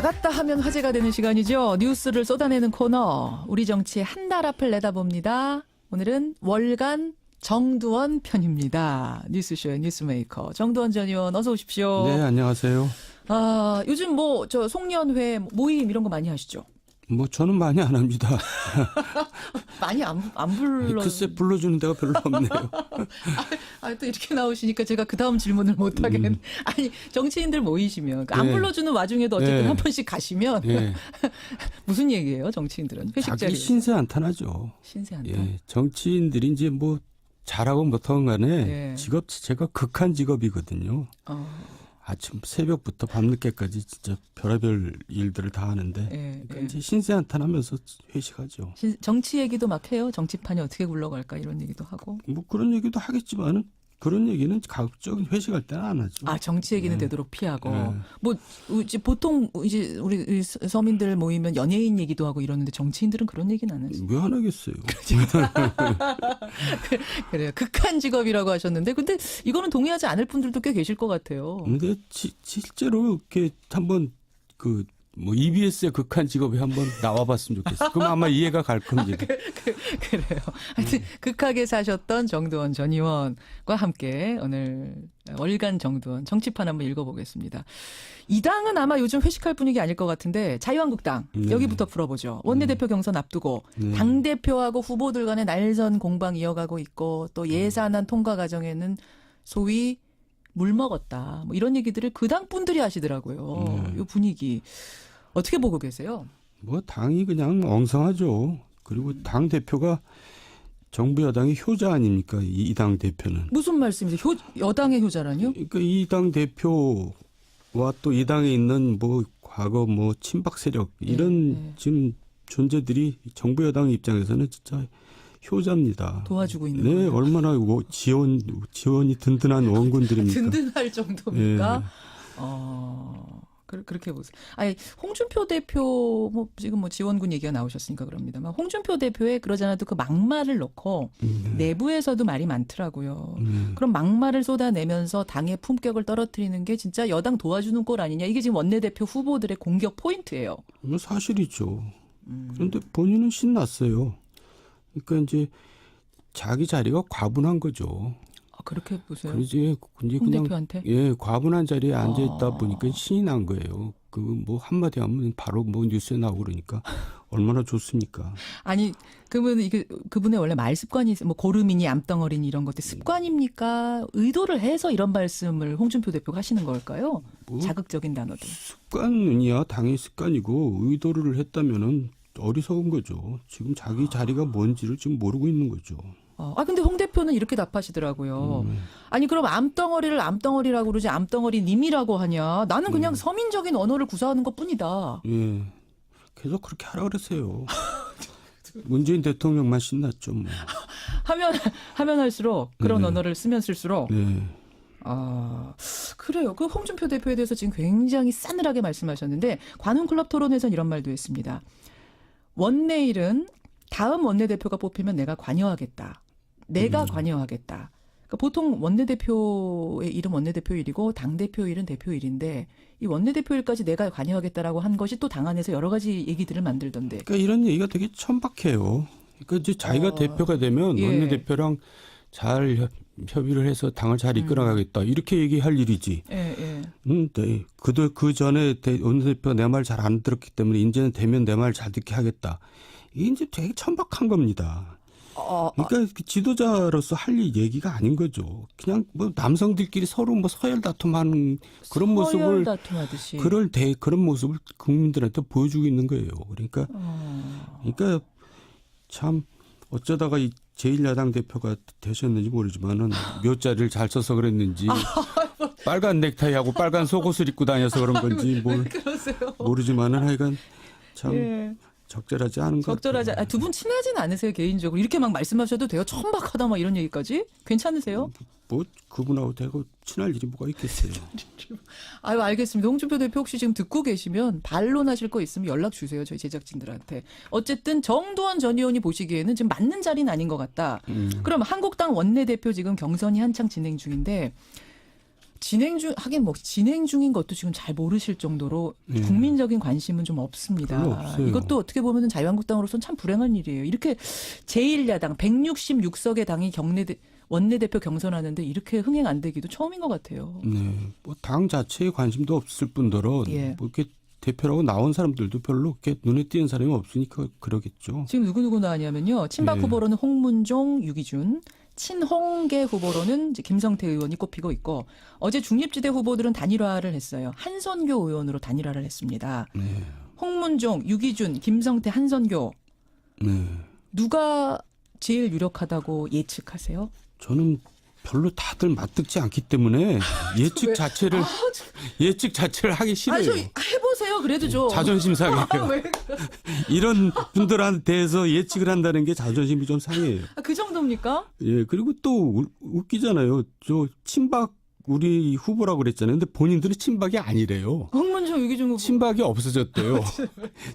나갔다 하면 화제가 되는 시간이죠. 뉴스를 쏟아내는 코너. 우리 정치의 한 달 앞을 내다봅니다. 오늘은 월간 정두원 편입니다. 뉴스쇼의 뉴스메이커 정두원 전 의원 어서 오십시오. 네, 안녕하세요. 아, 요즘 뭐 저 송년회 모임 이런 거 많이 하시죠? 뭐 저는 많이 안 합니다. 많이 안 불러. 글쎄 불러주는 데가 별로 없네요. 또 이렇게 나오시니까 제가 그 다음 질문을 못 하겠네. 아니 정치인들 모이시면 안 네. 불러주는 와중에도 어쨌든 네. 한 번씩 가시면 예, 무슨 얘기예요? 정치인들은 회식 자기 자리. 신세 한탄하죠. 신세 한탄. 예, 정치인들이 이제 뭐 잘하고 못하건 간에 예. 직업 자체가 극한 직업이거든요. 아침 새벽부터 밤늦게까지 진짜 별의별 일들을 다 하는데 그러니까 이제 신세 한탄하면서 회식하죠. 정치 얘기도 막 해요. 정치판이 어떻게 굴러갈까 이런 얘기도 하고. 뭐 그런 얘기도 하겠지만은 그런 얘기는 가급적 회식할 때는 안 하죠. 아 정치 얘기는 네. 되도록 피하고. 네. 뭐 이제 보통 이제 우리 서민들 모이면 연예인 얘기도 하고 이러는데 정치인들은 그런 얘기는 안 하죠. 왜 안 하겠어요? 그래요. 극한 직업이라고 하셨는데 근데 이거는 동의하지 않을 분들도 꽤 계실 것 같아요. 근데 실제로 이렇게 한번 그 뭐 EBS의 극한 직업에 한번 나와봤으면 좋겠어요. 그럼 아마 이해가 갈 겁니다. 그래요. 하여튼 극하게 사셨던 정두원 전 의원과 함께 오늘 월간 정두원 정치판 한번 읽어보겠습니다. 이 당은 아마 요즘 회식할 분위기 아닐 것 같은데 자유한국당 네. 여기부터 풀어보죠. 원내대표 경선 앞두고 네. 당대표하고 후보들 간의 날선 공방 이어가고 있고 또 예산안 통과 과정에는 소위 물 먹었다. 뭐 이런 얘기들을 그 당 분들이 하시더라고요. 이 분위기 어떻게 보고 계세요? 뭐 당이 그냥 엉성하죠. 그리고 당 대표가 정부 여당의 효자 아닙니까? 이 당 대표는. 무슨 말씀이세요? 여당의 효자라뇨? 그러니까 이 당 대표와 또 이 당에 있는 뭐 과거 뭐 친박 세력 이런 지금 존재들이 정부 여당 입장에서는 진짜 효자입니다. 도와주고 있는 네, 거예요. 얼마나 지원이 든든한 원군들입니까? 든든할 정도입니까? 예. 그렇게 보세요. 아니, 홍준표 대표, 뭐, 지금 뭐 지원군 얘기가 나오셨으니까 그럽니다만, 홍준표 대표의 그러지 않아도 그 막말을 넣고, 내부에서도 말이 많더라고요. 그럼 막말을 쏟아내면서 당의 품격을 떨어뜨리는 게 진짜 여당 도와주는 꼴 아니냐. 이게 지금 원내대표 후보들의 공격 포인트예요. 뭐 사실이죠. 그런데 본인은 신났어요. 그러니까 이제 자기 자리가 과분한 거죠. 그렇게 보세요. 그러지 이제 홍 그냥 대표한테? 과분한 자리에 앉아 있다 보니까 신이 난 거예요. 그 뭐 한마디 하면 바로 뭐 뉴스에 나오고 그러니까 얼마나 좋습니까? 아니, 그러면 이게 그분의 원래 말 습관이 뭐 고름이니 암덩어리니 이런 것들 습관입니까? 의도를 해서 이런 말씀을 홍준표 대표가 하시는 걸까요? 뭐 자극적인 단어들. 습관이야 당연히 습관이고 의도를 했다면은 어리석은 거죠. 지금 자기 자리가 뭔지를 지금 모르고 있는 거죠. 근데 홍 대표는 이렇게 답하시더라고요. 아니, 그럼 암덩어리를 암덩어리라고 그러지 암덩어리님이라고 하냐. 나는 그냥 서민적인 언어를 구사하는 것 뿐이다. 예. 계속 그렇게 하라 그러세요. 문재인 대통령만 신났죠. 뭐. 하면 할수록 그런 네. 언어를 쓰면 쓸수록. 네. 그래요. 그 홍준표 대표에 대해서 지금 굉장히 싸늘하게 말씀하셨는데 관훈클럽 토론에서는 이런 말도 했습니다. 원내일은 다음 원내대표가 뽑히면 내가 관여하겠다. 내가 관여하겠다. 그러니까 보통 원내대표의 일은 원내대표 일이고 당대표 일은 대표 일인데 이 원내대표 일까지 내가 관여하겠다라고 한 것이 또 당 안에서 여러 가지 얘기들을 만들던데. 그러니까 이런 얘기가 되게 천박해요. 그러니까 이제 자기가 대표가 되면 예. 원내대표랑 잘 협의를 해서 당을 잘 이끌어가겠다. 이렇게 얘기할 일이지. 예. 네. 그 전에 원내대표가 내 말 잘 안 들었기 때문에 이제는 되면 내 말 잘 듣게 하겠다. 이게 이제 되게 천박한 겁니다. 그러니까 지도자로서 할 얘기가 아닌 거죠. 그냥 뭐 남성들끼리 서로 뭐 서열 다툼하는 그런 모습을 서열 다툼하듯이. 그런 모습을 국민들한테 보여주고 있는 거예요. 그러니까 참 어쩌다가 이 제1야당 대표가 되셨는지 모르지만은 몇 자리를 잘 써서 그랬는지 빨간 넥타이하고 빨간 속옷을 입고 다녀서 그런 건지 모르지만은 하여간 참 적절하지 않은 것 적절하지. 같아요. 두 분 친하진 않으세요 개인적으로? 이렇게 막 말씀하셔도 돼요? 천박하다 막 이런 얘기까지? 괜찮으세요? 뭐 그분하고 대고 친할 일이 뭐가 있겠어요. 아유, 알겠습니다. 홍준표 대표 혹시 지금 듣고 계시면 반론하실 거 있으면 연락 주세요. 저희 제작진들한테. 어쨌든 정두원 전 의원이 보시기에는 지금 맞는 자리는 아닌 것 같다. 그럼 한국당 원내대표 지금 경선이 한창 진행 중인데 진행 중인 것도 지금 잘 모르실 정도로 예. 국민적인 관심은 좀 없습니다. 별로 없어요. 이것도 어떻게 보면 자유한국당으로서는 참 불행한 일이에요. 이렇게 제1야당 166석의 당이 원내대표 경선하는데 이렇게 흥행 안 되기도 처음인 것 같아요. 네, 뭐 당 자체에 관심도 없을 뿐더러 예. 뭐 이렇게 대표라고 나온 사람들도 별로 이렇게 눈에 띄는 사람이 없으니까 그러겠죠. 지금 누구 나왔냐면요. 친박 예. 후보로는 홍문종, 유기준, 친홍계 후보로는 이제 김성태 의원이 꼽히고 있고 어제 중립지대 후보들은 단일화를 했어요. 한선교 의원으로 단일화를 했습니다. 네, 홍문종, 유기준, 김성태, 한선교 네. 누가 제일 유력하다고 예측하세요? 저는 별로 다들 맞듣지 않기 때문에 예측 자체를 하기 싫어요. 좀 해보세요. 그래도 좀. 자존심 상해요. 왜? 이런 분들한테서 예측을 한다는 게 자존심이 좀 상해요. 그 정도입니까? 예, 그리고 또 웃기잖아요. 저 친박 우리 후보라고 그랬잖아요. 근데 본인들은 친박이 아니래요. 홍문종, 유기준 후보. 친박이 없어졌대요.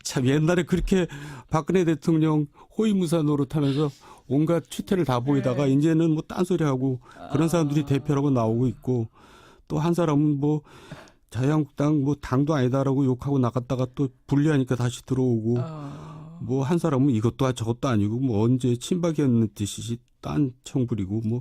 참 옛날에 그렇게 박근혜 대통령 호위무사 노릇하면서 온갖 취태를 다 보이다가 네. 이제는 뭐 딴소리하고 그런 사람들이 대표라고 나오고 있고 또 한 사람은 뭐 자유한국당 뭐 당도 아니다라고 욕하고 나갔다가 또 분리하니까 다시 들어오고 뭐 한 사람은 이것도 저것도 아니고 뭐 언제 친박이었는 듯이 딴청 부리고 뭐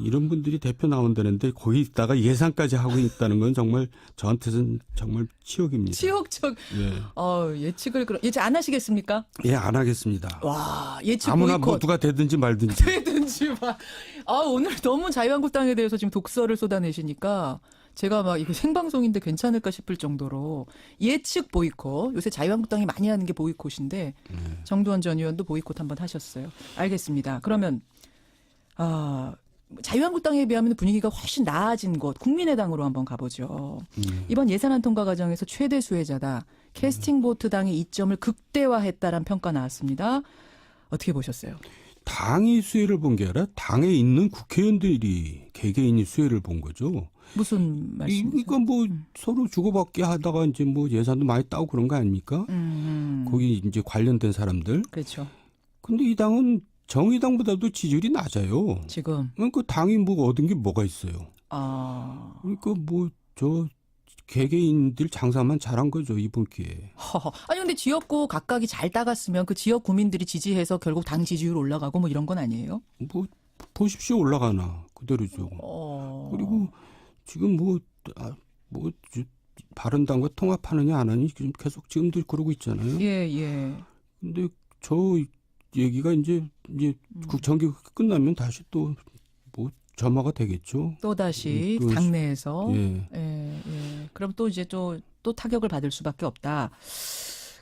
이런 분들이 대표 나온다는데 거기다가 예상까지 하고 있다는 건 정말 저한테는 정말 치욕입니다. 치욕적. 예. 예측을 예측 안 하시겠습니까? 예, 안 하겠습니다. 와, 예측 아무나 보이콧. 뭐 누가 되든지 말든지. 되든지 마. 오늘 너무 자유한국당에 대해서 지금 독설을 쏟아내시니까 제가 막 이거 생방송인데 괜찮을까 싶을 정도로 예측 보이콧. 요새 자유한국당이 많이 하는 게 보이콧인데 정두원 전 의원도 보이콧 한번 하셨어요. 알겠습니다. 그러면 자유한국당에 비하면 분위기가 훨씬 나아진 곳 국민의당으로 한번 가보죠. 이번 예산안 통과 과정에서 최대 수혜자다. 캐스팅보트 당의 이점을 극대화했다라는 평가 나왔습니다. 어떻게 보셨어요? 당이 수혜를 본 게 아니라 당에 있는 국회의원들이 개개인이 수혜를 본 거죠. 무슨 말씀이세요? 그러니까 뭐 서로 주고받기 하다가 이제 뭐 예산도 많이 따고 그런 거 아닙니까? 거기 이제 관련된 사람들. 그렇죠. 근데 이 당은 정의당보다도 지지율이 낮아요. 지금. 그러니까 당이 뭐 얻은 게 뭐가 있어요. 그러니까 뭐 저 개개인들 장사만 잘한 거죠 이번 기회에. 아니 근데 지역구 각각이 잘 따갔으면 그 지역 구민들이 지지해서 결국 당 지지율 올라가고 뭐 이런 건 아니에요? 뭐 보십시오 올라가나 그대로죠. 그리고 지금 바른당과 통합하느냐 안 하느냐 지금 계속 지금도 그러고 있잖아요. 예. 근데 저 얘기가 이제 정기 끝나면 다시 또 뭐 점화가 되겠죠. 또 다시 당내에서. 예. 그럼 또 이제 또 타격을 받을 수밖에 없다.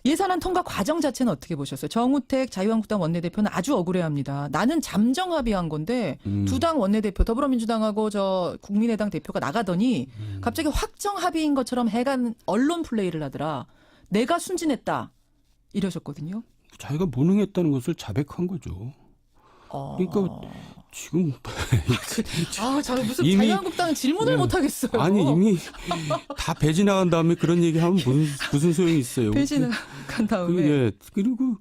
예산안 통과 과정 자체는 어떻게 보셨어요? 정우택 자유한국당 원내대표는 아주 억울해합니다. 나는 잠정 합의한 건데 두 당 원내대표 더불어민주당하고 저 국민의당 대표가 나가더니 갑자기 확정 합의인 것처럼 해간 언론 플레이를 하더라. 내가 순진했다. 이러셨거든요. 자기가 무능했다는 것을 자백한 거죠. 그러니까 지금 무슨 이미, 자유한국당은 질문을 못 하겠어요. 아니 이미 다 배지 나간 다음에 그런 얘기하면 무슨 소용이 있어요. 배지 나간 다음에. 그리고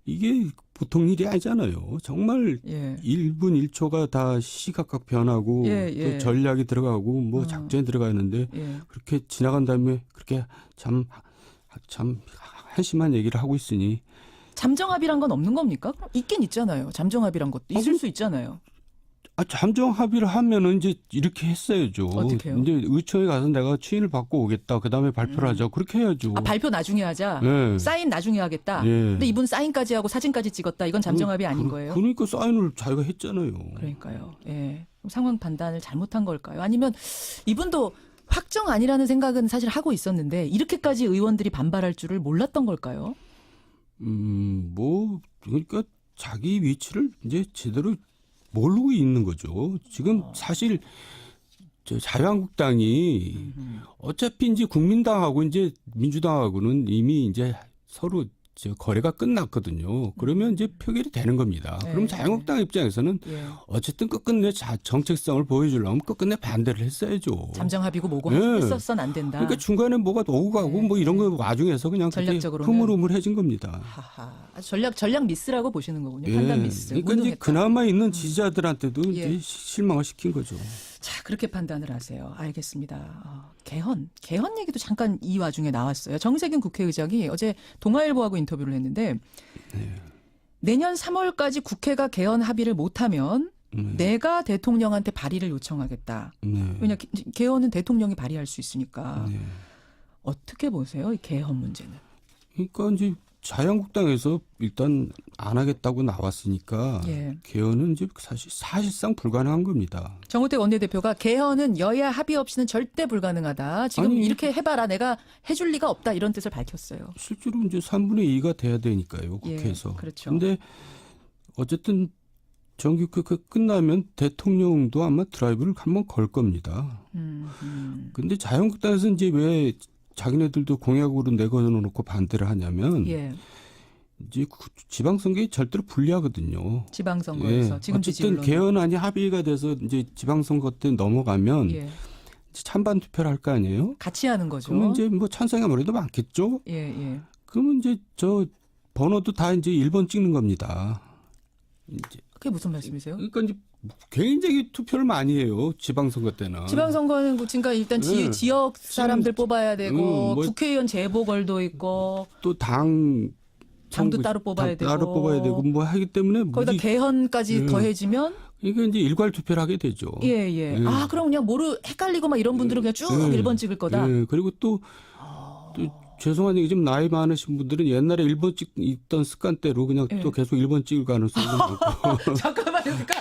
이게 보통 일이 아니잖아요. 정말 1분 1초가 다 시각각 변하고 또 전략이 들어가고 뭐 작전이 들어가는데 그렇게 지나간 다음에 그렇게 참 한심한 얘기를 하고 있으니. 잠정합의란 건 없는 겁니까? 그럼 있긴 있잖아요. 잠정합의란 것도 있을 수 있잖아요. 잠정 합의를 하면은 이제 이렇게 했어야죠. 어떻게요? 이제 의총에 가서 내가 추인을 받고 오겠다. 그 다음에 발표를 하자. 그렇게 해야죠. 발표 나중에 하자. 네. 사인 나중에 하겠다. 예. 근데 이분 사인까지 하고 사진까지 찍었다. 이건 잠정 합의 아닌 거예요? 그러니까 사인을 자기가 했잖아요. 그러니까요. 예. 그럼 상황 판단을 잘못한 걸까요? 아니면 이분도 확정 아니라는 생각은 사실 하고 있었는데 이렇게까지 의원들이 반발할 줄을 몰랐던 걸까요? 그러니까 자기 위치를 이제 제대로 모르고 있는 거죠. 지금 사실 자유한국당이 어차피 이제 국민당하고 이제 민주당하고는 이미 이제 서로 거래가 끝났거든요. 그러면 이제 표결이 되는 겁니다. 그럼 자유한국당 입장에서는 어쨌든 끝끝내 정책성을 보여주려면 끝끝내 반대를 했어야죠. 잠정 합의고 뭐고 했었선 안 된다. 그러니까 중간에 뭐가 오고 가고 뭐 이런 거 와중에서 그냥 전략적으로는 흐물흐물해진 겁니다. 전략 미스라고 보시는 거군요. 판단 미스. 그러니까 이제 그나마 있는 지지자들한테도 이제 실망을 시킨 거죠. 자, 그렇게 판단을 하세요. 알겠습니다. 개헌 얘기도 잠깐 이 와중에 나왔어요. 정세균 국회의장이 어제 동아일보하고 인터뷰를 했는데 내년 3월까지 국회가 개헌 합의를 못하면 내가 대통령한테 발의를 요청하겠다. 왜냐 개헌은 대통령이 발의할 수 있으니까. 어떻게 보세요? 이 개헌 문제는. 그러니까 이제 자유한국당에서 일단 안 하겠다고 나왔으니까 개헌은 이제 사실상 불가능한 겁니다. 정우택 원내대표가 개헌은 여야 합의 없이는 절대 불가능하다. 지금 아니, 이렇게 해봐라. 내가 해줄 리가 없다. 이런 뜻을 밝혔어요. 실제로 이제 3분의 2가 돼야 되니까요. 국회에서. 그렇죠. 근데 어쨌든 정기국회가 끝나면 대통령도 아마 드라이브를 한번 걸 겁니다. 근데 자유한국당에서 이제 왜 자기네들도 공약으로 내걸어놓고 반대를 하냐면 이제 지방선거에 절대로 불리하거든요. 지방선거에서 지금 어쨌든 개헌안이 합의가 돼서 이제 지방선거 때 넘어가면 찬반 투표를 할 거 아니에요? 같이 하는 거죠. 그러면 이제 뭐 찬성이 아무래도 많겠죠. 그러면 이제 저 번호도 다 이제 1번 찍는 겁니다. 이제 그게 무슨 말씀이세요? 그러니까 이제 굉장히 투표를 많이 해요. 지방선거 때는. 지방선거는 그러니까 일단 지역 사람들 뽑아야 되고 뭐 국회의원 재보궐도 있고 또 당도 따로 뽑아야 되고 따로 뽑아야 되고 뭐 하기 때문에 거기다 개헌까지 더해지면 이게 이제 일괄 투표를 하게 되죠. 아 그럼 그냥 헷갈리고 막 이런 분들은 그냥 쭉 1번 찍을 거다. 그리고 또 죄송한 얘기 좀 나이 많으신 분들은 옛날에 1번 찍던 습관대로 그냥 또 계속 1번 찍을 가능성도 많고. 잠깐만요. 그러니까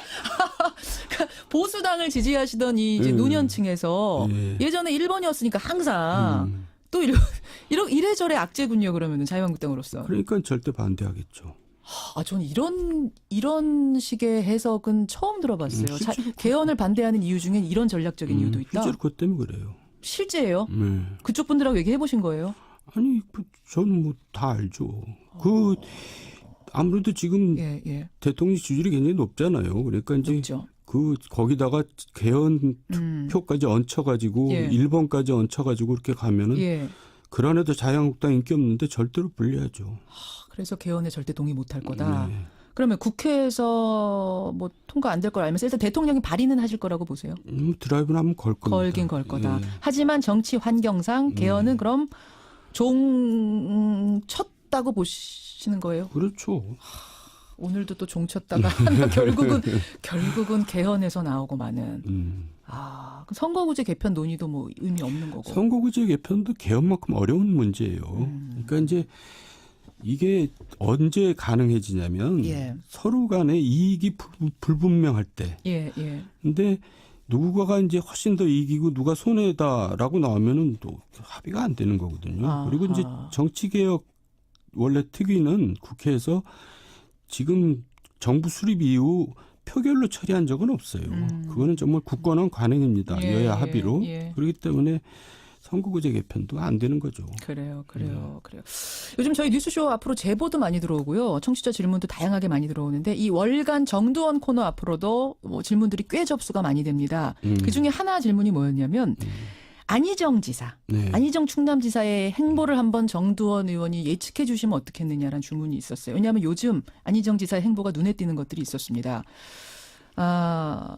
보수당을 지지하시던 이 이제 노년층에서 예전에 1번이었으니까 항상 또 이래저래 악재군요. 그러면은 자유한국당으로서. 그러니까 절대 반대하겠죠. 저는 이런 식의 해석은 처음 들어봤어요. 개헌을 반대하는 이유 중에 이런 전략적인 이유도 있다. 실제로 그것 때문에 그래요. 실제예요? 그쪽 분들하고 얘기해 보신 거예요? 아니, 저는 뭐 다 알죠. 아무래도 지금 대통령 지지율이 굉장히 높잖아요. 그러니까 이제 높죠. 거기다가 개헌 표까지 얹혀가지고 1번까지 얹혀가지고 그렇게 가면은 그 안에도 자유한국당 인기 없는데 절대로 불리하죠. 그래서 개헌에 절대 동의 못할 거다. 그러면 국회에서 뭐 통과 안 될 걸 알면서 일단 대통령이 발의는 하실 거라고 보세요? 드라이브는 한번 걸 겁니다. 걸긴 걸 거다. 하지만 정치 환경상 개헌은 그럼 종쳤다고 보시는 거예요? 그렇죠. 오늘도 또 종쳤다가 결국은 개헌에서 나오고 마는. 그럼 선거구제 개편 논의도 뭐 의미 없는 거고. 선거구제 개편도 개헌만큼 어려운 문제예요. 그러니까 이제 이게 언제 가능해지냐면 서로 간의 이익이 불분명할 때. 근데 누구가 이제 훨씬 더 이기고 누가 손해다라고 나오면은 또 합의가 안 되는 거거든요. 그리고 이제 정치개혁 원래 특위는 국회에서 지금 정부 수립 이후 표결로 처리한 적은 없어요. 그거는 정말 굳건한 관행입니다. 여야 합의로. 그렇기 때문에 선거구제 개편도 안 되는 거죠. 그래요. 요즘 저희 뉴스쇼 앞으로 제보도 많이 들어오고요. 청취자 질문도 다양하게 많이 들어오는데 이 월간 정두원 코너 앞으로도 뭐 질문들이 꽤 접수가 많이 됩니다. 그중에 하나 질문이 뭐였냐면 안희정 지사, 안희정 충남지사의 행보를 한번 정두원 의원이 예측해 주시면 어떻겠느냐라는 주문이 있었어요. 왜냐하면 요즘 안희정 지사의 행보가 눈에 띄는 것들이 있었습니다.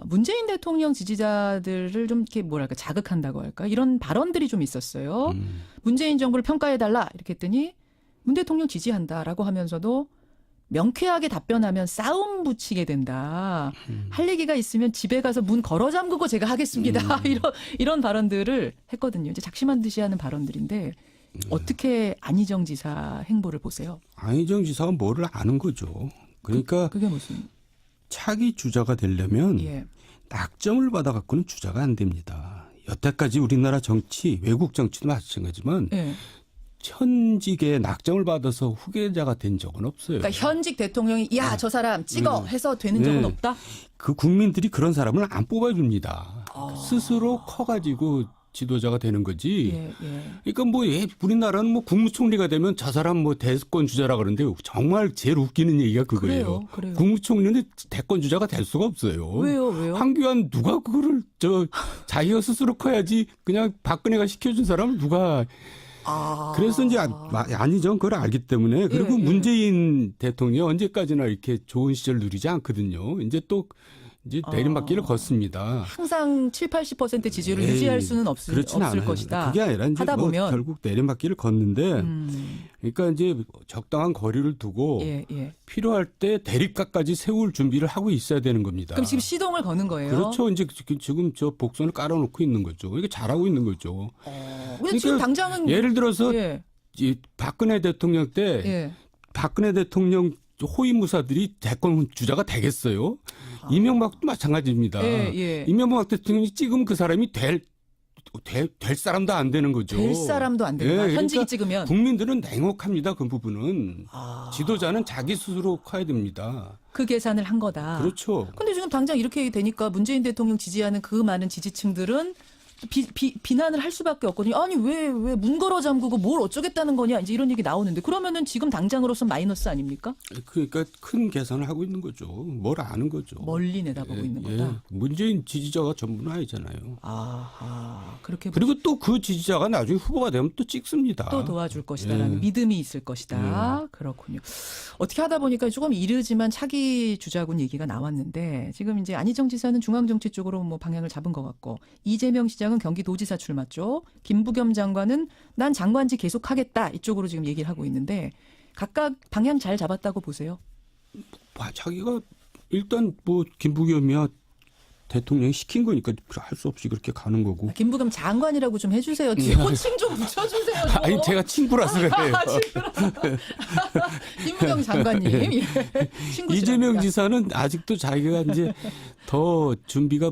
문재인 대통령 지지자들을 좀 이렇게 뭐랄까 자극한다고 할까 이런 발언들이 좀 있었어요. 문재인 정부를 평가해달라 이렇게 했더니 문 대통령 지지한다라고 하면서도 명쾌하게 답변하면 싸움 붙이게 된다. 할 얘기가 있으면 집에 가서 문 걸어 잠그고 제가 하겠습니다. 이런 발언들을 했거든요. 이제 작심한 듯이 하는 발언들인데 어떻게 안희정 지사 행보를 보세요? 안희정 지사가 뭐를 아는 거죠. 그러니까 그게 무슨? 차기 주자가 되려면 낙점을 받아갖고는 주자가 안 됩니다. 여태까지 우리나라 정치, 외국 정치도 마찬가지지만 현직에 낙점을 받아서 후계자가 된 적은 없어요. 그러니까 현직 대통령이 저 사람 찍어 해서 되는 적은 없다? 그 국민들이 그런 사람을 안 뽑아줍니다. 스스로 커가지고 지도자가 되는 거지. 그러니까 뭐 우리나라는 뭐 국무총리가 되면 저 사람 뭐 대권 주자라 그러는데 정말 제일 웃기는 얘기가 그거예요. 그래요. 국무총리는 대권 주자가 될 수가 없어요. 왜요? 황교안 누가 그거를 자기가 스스로 커야지 그냥 박근혜가 시켜준 사람을 누가. 그래서 이제 아니죠. 그걸 알기 때문에. 그리고 문재인 대통령이 언제까지나 이렇게 좋은 시절 누리지 않거든요. 이제 이제 내리막길을 걷습니다. 항상 7, 80% 지지율을 에이, 유지할 수는 없을 그렇진 않아요. 것이다. 그게 아니라 이제 하다 뭐 보면 결국 내리막길을 걷는데 그러니까 이제 적당한 거리를 두고 예, 예. 필요할 때 대립각까지 세울 준비를 하고 있어야 되는 겁니다. 그럼 지금 시동을 거는 거예요. 그렇죠. 이제 지금 저 복선을 깔아놓고 있는 거죠. 이게 잘하고 있는 거죠. 근데 지금 당장은 예를 들어서 예, 이 박근혜 대통령 때 예. 박근혜 대통령 호위무사들이 대권 주자가 되겠어요? 이명박도 마찬가지입니다. 예, 예. 이명박 대통령이 찍으면 그 사람이 될 사람도 안 되는 거죠. 될 사람도 안 된다. 예, 현직이 그러니까 찍으면. 국민들은 냉혹합니다. 그 부분은. 지도자는 자기 스스로 커야 됩니다. 그 계산을 한 거다. 그렇죠. 근데 지금 당장 이렇게 되니까 문재인 대통령 지지하는 그 많은 지지층들은 비난을 할 수밖에 없거든요. 아니 왜 문 걸어 잠그고 뭘 어쩌겠다는 거냐 이제 이런 얘기 나오는데 그러면은 지금 당장으로서 마이너스 아닙니까? 그러니까 큰 계산을 하고 있는 거죠. 뭘 아는 거죠. 멀리 내다보고 있는 거다. 문재인 지지자가 전부는 아니잖아요. 아하 그렇게 그리고 또 그 지지자가 나중에 후보가 되면 또 찍습니다. 또 도와줄 것이다라는 예. 믿음이 있을 것이다. 그렇군요. 어떻게 하다 보니까 조금 이르지만 차기 주자군 얘기가 나왔는데 지금 이제 안희정 지사는 중앙정치 쪽으로 뭐 방향을 잡은 것 같고 이재명 시장은 경기도지사 출마 쪽, 김부겸 장관은 난 장관직 계속하겠다 이쪽으로 지금 얘기를 하고 있는데 각각 방향 잘 잡았다고 보세요. 자기가 일단 뭐 김부겸이야 대통령이 시킨 거니까 할 수 없이 그렇게 가는 거고. 김부겸 장관이라고 좀 해주세요. 뒤에 호칭 좀 붙여주세요. 좀. 아니 제가 친구라서 그래요. 김부겸 장관님. 예. 친구시랍니다. 이재명 지사는 아직도 자기가 이제 더 준비가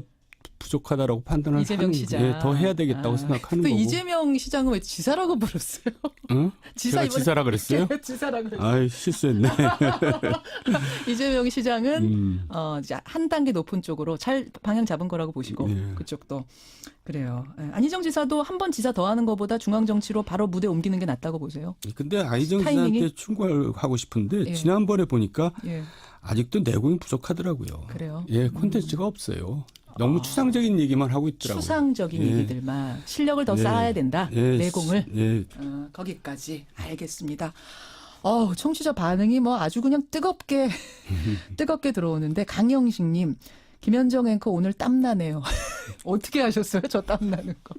부족하다라고 판단을 이재명 시장. 더 해야 되겠다고 생각하는 또 거고. 이재명 시장은 왜 지사라고 불렀어요? 응? 지사 제가 지사라 그랬어요? 지사라 그랬어요. 아이 실수했네. 이재명 시장은 음. 이제 한 단계 높은 쪽으로 잘 방향 잡은 거라고 보시고 네. 그쪽도 그래요. 예. 안희정 지사도 한 번 지사 더 하는 것보다 중앙 정치로 바로 무대 옮기는 게 낫다고 보세요. 근데 안희정 타이밍이? 지사한테 충고하고 싶은데 예. 지난번에 보니까 예, 아직도 내공이 부족하더라고요. 그래요. 예, 콘텐츠가 없어요. 너무 추상적인 얘기만 하고 있더라고요. 추상적인 예. 얘기들만 실력을 더 예. 쌓아야 된다. 예, 내공을. 예. 거기까지 알겠습니다. 청취자 반응이 뭐 아주 그냥 뜨겁게 들어오는데 강영식님 김현정 앵커 오늘 땀나네요. 어떻게 하셨어요? 저 땀나는 거.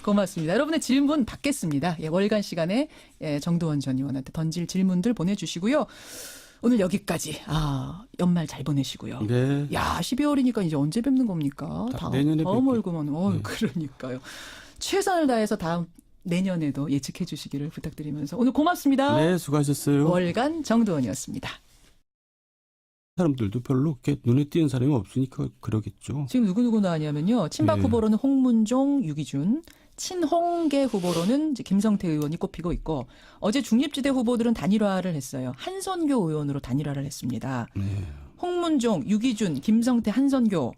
고맙습니다. 여러분의 질문 받겠습니다. 예, 월간 시간에 정도원 전 의원한테 던질 질문들 보내주시고요. 오늘 여기까지. 연말 잘 보내시고요. 네. 야, 12월이니까 이제 언제 뵙는 겁니까? 내년에 다음 뵙겠- 월구만. 네. 그러니까요. 최선을 다해서 다음 내년에도 예측해 주시기를 부탁드리면서 오늘 고맙습니다. 네, 수고하셨어요. 월간 정도원이었습니다. 사람들도 별로 이렇게 눈에 띄는 사람이 없으니까 그러겠죠. 지금 누구 나왔냐면요. 친박 네. 후보로는 홍문종, 유기준, 친홍계 후보로는 이제 김성태 의원이 꼽히고 있고 어제 중립지대 후보들은 단일화를 했어요. 한선교 의원으로 단일화를 했습니다. 네. 홍문종, 유기준, 김성태, 한선교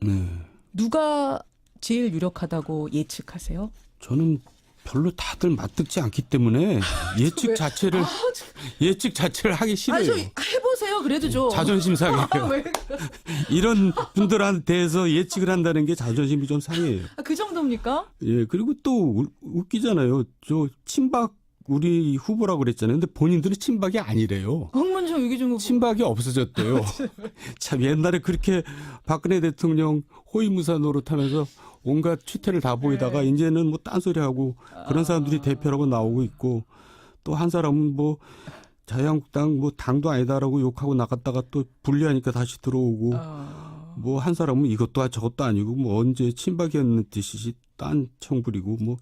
네. 누가 제일 유력하다고 예측하세요? 저는 별로 다들 맞듣지 않기 때문에 예측 자체를 하기 싫어요. 좀 해보세요. 그래도 좀. 자존심 상해요. 왜? 이런 분들한테서 예측을 한다는 게 자존심이 좀 상해요. 그 정도입니까? 예, 그리고 또 웃기잖아요. 저 친박 우리 후보라고 그랬잖아요. 근데 본인들은 친박이 아니래요. 홍문종, 유기준 후보. 친박이 없어졌대요. 참 옛날에 그렇게 박근혜 대통령 호위무사 노릇하면서 온갖 추태를 다 보이다가 네. 이제는 뭐 딴소리하고 그런 사람들이 대표라고 나오고 있고 또 한 사람은 뭐 자유한국당 뭐 당도 아니다라고 욕하고 나갔다가 또 분리하니까 다시 들어오고 뭐 한 사람은 이것도 저것도 아니고 뭐 언제 친박이었는 듯이 딴 청부리고 뭐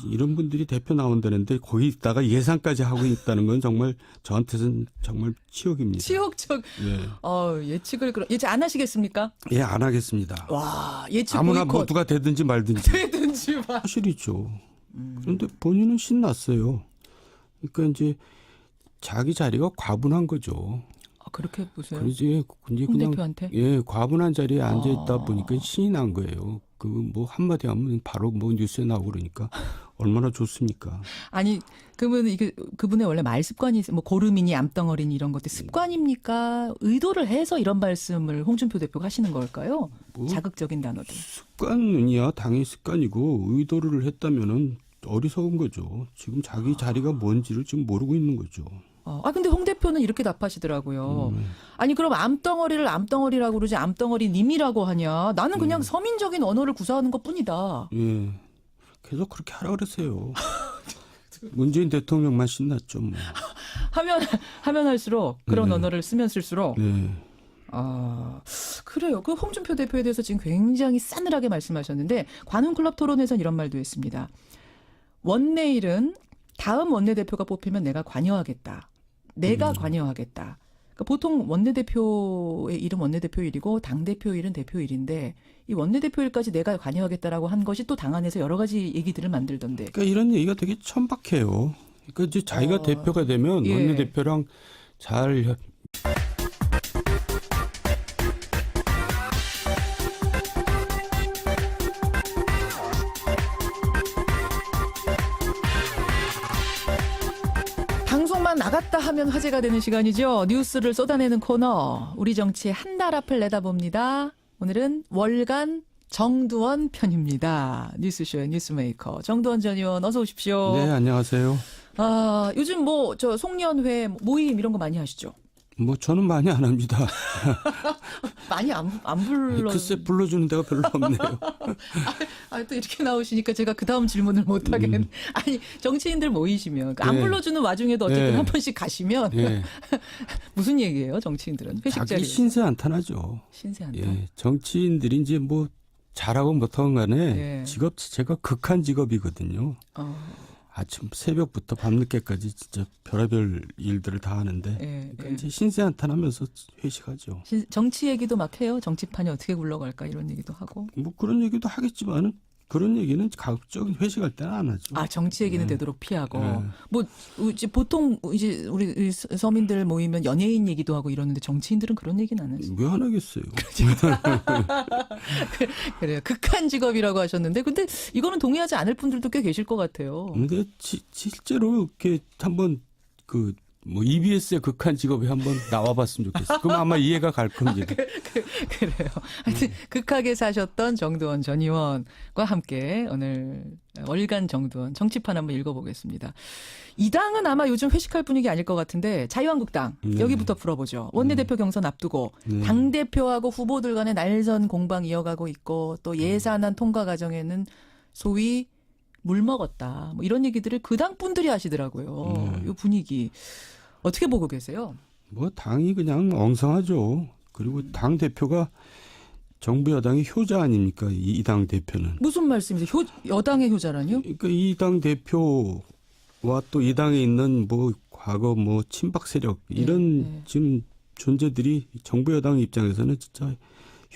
이런 분들이 대표 나온다는데 거기다가 예상까지 하고 있다는 건 정말 저한테는 정말 치욕입니다. 치욕적. 예. 예측을 예측 안 하시겠습니까? 예, 안 하겠습니다. 와, 예측 아무나 뭐 보이콧. 누가 되든지 말든지 되든지 마. 사실이죠. 그런데 본인은 신났어요. 그러니까 이제 자기 자리가 과분한 거죠. 그렇게 보세요. 그러지 이제 홍 그냥 대표한테? 예 과분한 자리에 앉아 있다 보니까 신이 난 거예요. 그 뭐 한마디 하면 바로 뭐 뉴스에 나오고 그러니까 얼마나 좋습니까? 아니, 그분의 원래 말 습관이 뭐 고름이니 암덩어리니 이런 것들 습관입니까? 의도를 해서 이런 말씀을 홍준표 대표가 하시는 걸까요? 뭐 자극적인 단어들. 습관이야 당연히 습관이고 의도를 했다면은 어리석은 거죠. 지금 자기 자리가 뭔지를 지금 모르고 있는 거죠. 근데 홍 대표는 이렇게 답하시더라고요. 아니, 그럼 암덩어리를 암덩어리라고 그러지 암덩어리 님이라고 하냐. 나는 그냥 서민적인 언어를 구사하는 것 뿐이다. 예. 계속 그렇게 하라 그러세요. 문재인 대통령만 신났죠. 뭐. 하면 할수록 그런 네. 언어를 쓰면 쓸수록. 네. 그래요. 그 홍준표 대표에 대해서 지금 굉장히 싸늘하게 말씀하셨는데 관훈클럽 토론에서는 이런 말도 했습니다. 원내일은 다음 원내대표가 뽑히면 내가 관여하겠다. 내가 관여하겠다. 그러니까 보통 원내대표의 일은 원내대표일이고 당대표일은 대표일인데 이 원내대표일까지 내가 관여하겠다라고 한 것이 또 당 안에서 여러 가지 얘기들을 만들던데. 그러니까 이런 얘기가 되게 천박해요. 그러니까 이제 자기가 대표가 되면 예. 원내대표랑 잘 방송만 나갔다 하면 화제가 되는 시간이죠. 뉴스를 쏟아내는 코너. 우리 정치의 한 달 앞을 내다봅니다. 오늘은 월간 정두원 편입니다. 뉴스쇼의 뉴스메이커 정두원 전 의원 어서 오십시오. 네, 안녕하세요. 요즘 저 송년회 모임 이런 거 많이 하시죠? 뭐 저는 많이 안 합니다. 많이 안 불러. 글쎄 불러주는 데가 별로 없네요. 또 이렇게 나오시니까 제가 그 다음 질문을 못 하겠네. 아니, 정치인들 모이시면 안 네. 불러주는 와중에도 어쨌든 네. 한 번씩 가시면 예. 무슨 얘기예요, 정치인들은? 회식 자기 자리. 신세 한탄하죠. 신세한다. 예. 정치인들이 이제 뭐 잘하고 못하건 간에 예. 직업 자체가 극한 직업이거든요. 아침 새벽부터 밤늦게까지 진짜 별의별 일들을 다 하는데 그러니까 이제 신세 한탄하면서 회식하죠. 정치 얘기도 막 해요. 정치판이 어떻게 굴러갈까 이런 얘기도 하고. 뭐 그런 얘기도 하겠지만은 그런 얘기는 가급적 회식할 때는 안 하죠. 정치 얘기는 네. 되도록 피하고. 네. 뭐 이제 보통 이제 우리 서민들 모이면 연예인 얘기도 하고 이러는데 정치인들은 그런 얘기는 안 하죠. 왜 안 하겠어요? 그래요. 극한 직업이라고 하셨는데 근데 이거는 동의하지 않을 분들도 꽤 계실 것 같아요. 근데 실제로 이렇게 한번 그 뭐 EBS의 극한 직업에 한번 나와봤으면 좋겠어요. 그럼 아마 이해가 갈 겁니다. 그래요. 하여튼 극하게 사셨던 정두원 전 의원과 함께 오늘 월간 정두원 정치판 한번 읽어보겠습니다. 이 당은 아마 요즘 회식할 분위기 아닐 것 같은데 자유한국당 네. 여기부터 풀어보죠. 원내대표 경선 앞두고 네. 당대표하고 후보들 간의 날선 공방 이어가고 있고 또 예산안 통과 과정에는 소위 물 먹었다. 뭐 이런 얘기들을 그 당 분들이 하시더라고요. 이 분위기 어떻게 보고 계세요? 뭐 당이 그냥 엉성하죠. 그리고 당 대표가 정부 여당의 효자 아닙니까? 이 당 대표는. 무슨 말씀이세요? 여당의 효자라니요? 그러니까 이 당 대표와 또 이 당에 있는 뭐 과거 뭐 친박 세력 이런 지금 존재들이 정부 여당 입장에서는 진짜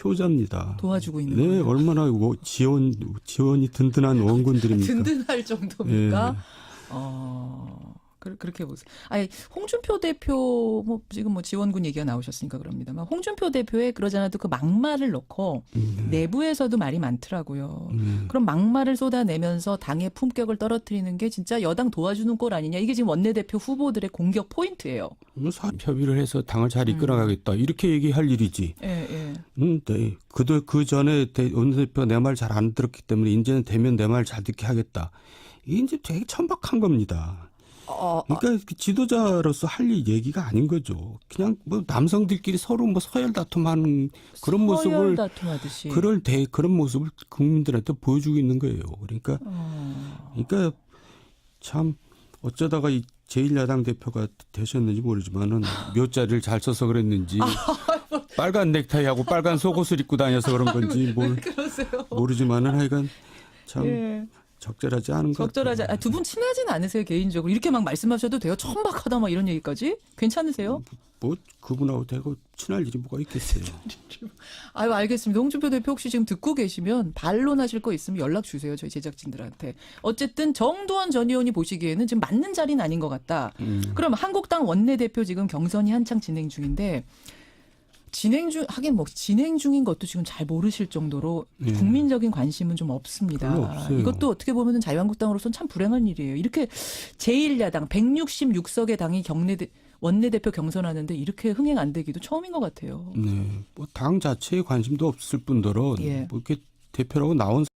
효자입니다. 도와주고 있는 네, 거예요. 얼마나 지원이 든든한 원군들입니까? 든든할 정도입니까? 예. 그렇게 보세요. 아니, 홍준표 대표, 지금 지원군 얘기가 나오셨으니까 그럽니다만, 홍준표 대표의 그러지 않아도 그 막말을 넣고, 내부에서도 말이 많더라고요. 그럼 막말을 쏟아내면서 당의 품격을 떨어뜨리는 게 진짜 여당 도와주는 꼴 아니냐. 이게 지금 원내대표 후보들의 공격 포인트예요. 뭐 협의를 해서 당을 잘 이끌어가겠다. 이렇게 얘기할 일이지. 예. 네. 그 전에 원내대표가 내 말 잘 안 들었기 때문에 이제는 되면 내 말 잘 듣게 하겠다. 이게 이제 되게 천박한 겁니다. 그러니까 지도자로서 할 얘기가 아닌 거죠. 그냥 뭐 남성들끼리 서로 뭐 서열 다툼하는 그런 모습을 서열 다툼하듯이. 그런 모습을 국민들한테 보여주고 있는 거예요. 그러니까 참 어쩌다가 이 제1야당 대표가 되셨는지 모르지만은 몇 자리를 잘 써서 그랬는지 빨간 넥타이하고 빨간 속옷을 입고 다녀서 그런 건지 모르지만은 하여간 참 적절하지 않은 것 같아요. 적절하지. 두 분 친하진 않으세요, 개인적으로? 이렇게 막 말씀하셔도 돼요? 천박하다 막 이런 얘기까지? 괜찮으세요? 뭐 그분하고 대고 친할 일이 뭐가 있겠어요. 알겠습니다. 홍준표 대표 혹시 지금 듣고 계시면 반론하실 거 있으면 연락 주세요. 저희 제작진들한테. 어쨌든 정두원 전 의원이 보시기에는 지금 맞는 자리는 아닌 것 같다. 그럼 한국당 원내대표 지금 경선이 한창 진행 중인데 진행 중인 것도 지금 잘 모르실 정도로 국민적인 관심은 좀 없습니다. 별로 없어요. 이것도 어떻게 보면 자유한국당으로서는 참 불행한 일이에요. 이렇게 제1야당 166석의 당이 원내대표 경선하는데 이렇게 흥행 안 되기도 처음인 것 같아요. 네, 뭐 당 자체에 관심도 없을 뿐더러 뭐 이렇게 대표라고 나온